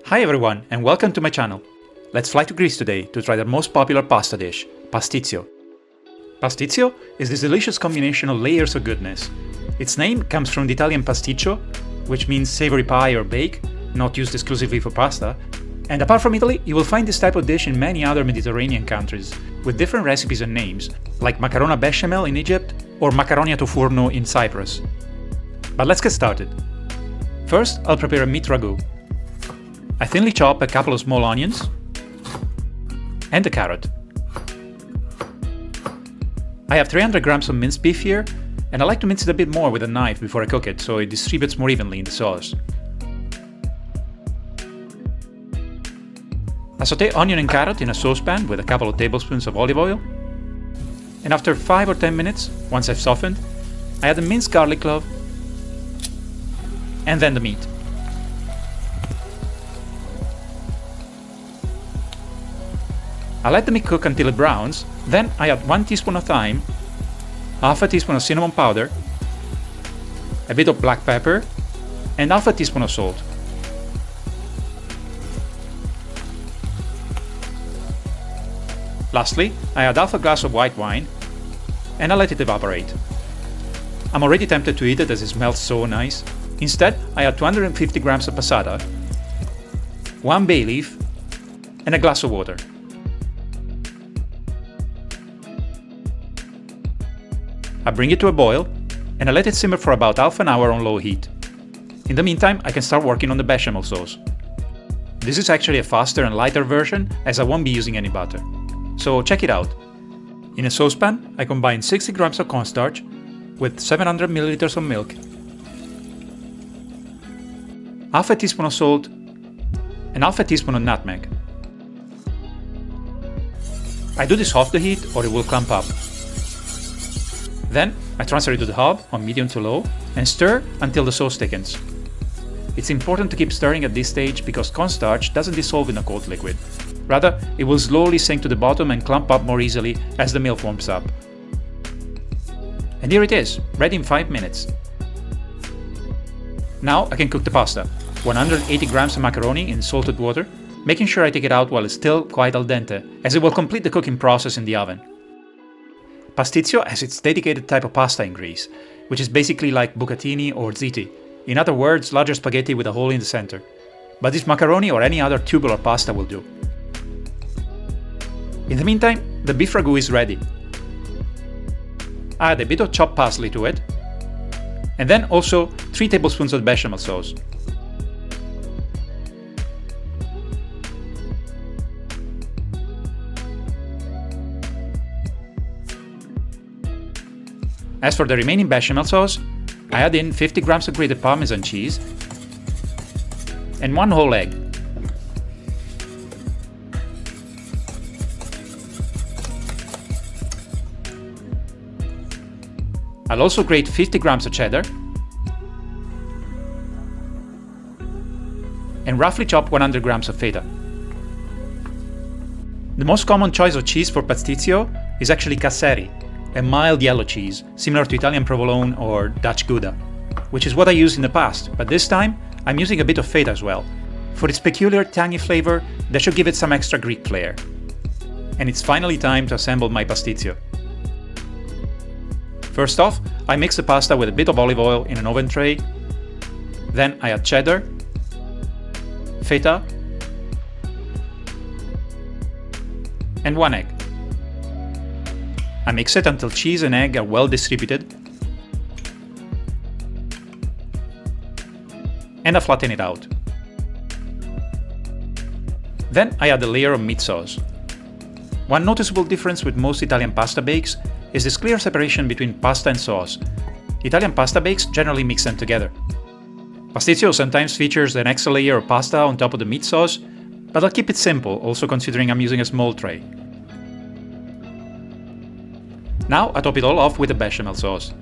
Hi everyone and welcome to my channel. Let's fly to Greece today to try their most popular pasta dish, pastitsio. Pastitsio is this delicious combination of layers of goodness. Its name comes from the Italian pasticcio, which means savory pie or bake, not used exclusively for pasta. And apart from Italy, you will find this type of dish in many other Mediterranean countries, with different recipes and names, like macarona bechamel in Egypt or macaroni to forno in Cyprus. But let's get started. First, I'll prepare a meat ragout. I thinly chop a couple of small onions and a carrot. I have 300 grams of minced beef here, and I like to mince it a bit more with a knife before I cook it so it distributes more evenly in the sauce. I sauté onion and carrot in a saucepan with a couple of tablespoons of olive oil, and after 5 or 10 minutes, once I've softened, I add the minced garlic clove and then the meat. I let the meat cook until it browns, then I add 1 teaspoon of thyme, half a teaspoon of cinnamon powder, a bit of black pepper, and half a teaspoon of salt. Lastly, I add half a glass of white wine, and I let it evaporate. I'm already tempted to eat it as it smells so nice. Instead, I add 250 grams of passata, 1 bay leaf, and a glass of water. I bring it to a boil, and I let it simmer for about half an hour on low heat. In the meantime, I can start working on the bechamel sauce. This is actually a faster and lighter version, as I won't be using any butter. So check it out. In a saucepan, I combine 60 grams of cornstarch with 700 milliliters of milk, half a teaspoon of salt, and half a teaspoon of nutmeg. I do this off the heat or it will clump up. Then I transfer it to the hob on medium to low and stir until the sauce thickens. It's important to keep stirring at this stage because cornstarch doesn't dissolve in a cold liquid. Rather, it will slowly sink to the bottom and clump up more easily as the milk warms up. And here it is, ready in 5 minutes. Now I can cook the pasta. 180 grams of macaroni in salted water, making sure I take it out while it's still quite al dente, as it will complete the cooking process in the oven. Pastitsio has its dedicated type of pasta in Greece, which is basically like bucatini or ziti, in other words, larger spaghetti with a hole in the center. But this macaroni or any other tubular pasta will do. In the meantime, the beef ragout is ready. Add a bit of chopped parsley to it, and then also 3 tablespoons of bechamel sauce. As for the remaining bechamel sauce, I add in 50 grams of grated parmesan cheese and 1 whole egg. I'll also grate 50 grams of cheddar and roughly chop 100 grams of feta. The most common choice of cheese for pastitsio is actually casseri, a mild yellow cheese, similar to Italian provolone or Dutch Gouda, which is what I used in the past, but this time I'm using a bit of feta as well, for its peculiar tangy flavor that should give it some extra Greek flair. And it's finally time to assemble my pastitsio. First off, I mix the pasta with a bit of olive oil in an oven tray, then I add cheddar, feta, and 1 egg. I mix it until cheese and egg are well distributed, and I flatten it out. Then I add a layer of meat sauce. One noticeable difference with most Italian pasta bakes is this clear separation between pasta and sauce. Italian pasta bakes generally mix them together. Pastitsio sometimes features an extra layer of pasta on top of the meat sauce, but I'll keep it simple, also considering I'm using a small tray. Now I top it all off with a bechamel sauce.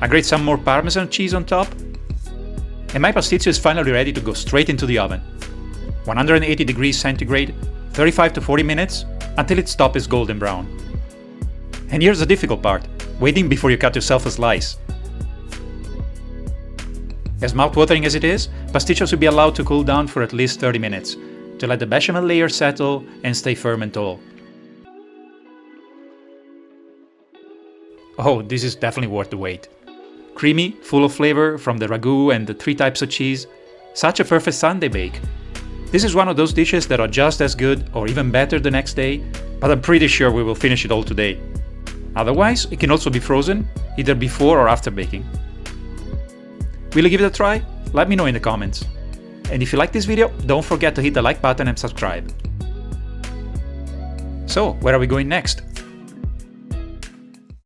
I grate some more parmesan cheese on top, and my pastitsio is finally ready to go straight into the oven. 180 degrees centigrade, 35 to 40 minutes, until its top is golden brown. And here's the difficult part. waiting before you cut yourself a slice. As mouth-watering as it is, pasticcio should be allowed to cool down for at least 30 minutes, to let the bechamel layer settle and stay firm and tall. Oh, this is definitely worth the wait. Creamy, full of flavor from the ragout and the 3 types of cheese. Such a perfect Sunday bake. This is one of those dishes that are just as good or even better the next day, but I'm pretty sure we will finish it all today. Otherwise, it can also be frozen, either before or after baking. Will you give it a try? Let me know in the comments. And if you like this video, don't forget to hit the like button and subscribe. So, where are we going next?